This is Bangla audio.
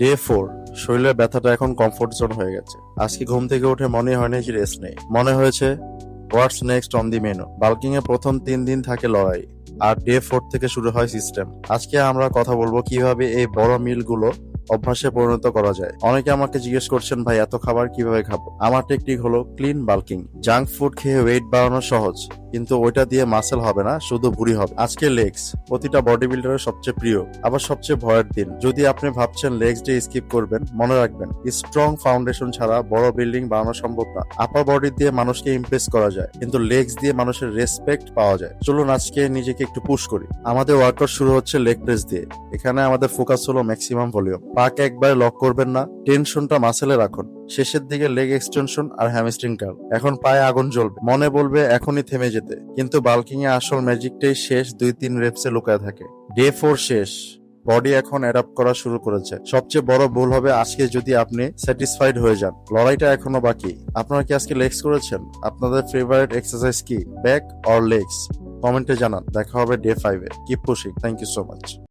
ডে 4, শরীরের ব্যথাটা এখন কমফোর্ট জোন হয়ে গেছে। আজকে ঘুম থেকে উঠে মনে হয়নি যে রেস্ট নেই, মনে হয়েছে what's next on the menu. Bulking এ প্রথম 3 দিন থাকে লড়াই, আর ডে 4 থেকে শুরু হয় সিস্টেম। আজকে আমরা কথা বলবো কিভাবে এই বড় মিল গুলো অভ্যাসে পরিণত করা যায়। অনেকে আমাকে জিজ্ঞেস করছেন, ভাই এত খাবার কিভাবে খাবো? আমার টেকনিক হলো ক্লিন বাল্কিং। জাঙ্ক ফুড খেয়ে ওয়েট বাড়ানো সহজ, কিন্তু ওইটা দিয়ে মাসেল হবে না, শুধু ভুঁড়ি হবে। আজকে লেগস, প্রতিটা বডি বিল্ডারের সবচেয়ে প্রিয়, আবার সবচেয়ে ভয়ের দিন। যদি আপনি ভাবছেন লেগস ডে স্কিপ করবেন, মনে রাখবেন স্ট্রং ফাউন্ডেশন ছাড়া বড় বিল্ডিং বানানো সম্ভব না। আপার বডি দিয়ে মানুষকে ইমপ্রেস করা যায়, কিন্তু লেগস দিয়ে মানুষের রেসপেক্ট পাওয়া যায়। চলুন আজকে নিজেকে একটু পুশ করি। আমাদের ওয়ার্কআউট শুরু হচ্ছে লেগ প্রেস দিয়ে। এখানে আমাদের ফোকাস হলো ম্যাক্সিমাম ভলিউম। পাকে একবারে লক করবেন না, টেনশনটা মাসেলে রাখুন। শেষের দিকে লেগ এক্সটেনশন আর হ্যামস্ট্রিং কার্ল। এখন পায়ে আগুন জ্বলবে, মনে বলবে এখনই থেমে যেতে, কিন্তু বাল্কিং এ আসল ম্যাজিকটাই শেষ 2-3 রেপসে লুকায় থাকে। ডে 4 শেষ, বডি এখন অ্যাডাপ্ট করা শুরু করেছে। সবচেয়ে বড় ভুল হবে আজকে যদি আপনি স্যাটিসফাইড হয়ে যান। লড়াইটা এখনো বাকি। আপনারা কি আজকে লেগস করেছেন? আপনাদের ফেভারিট এক্সারসাইজ কি, ব্যাক অর লেগস? কমেন্টে জানান। দেখা হবে ডে 5-এ। Keep pushing. Thank you so much.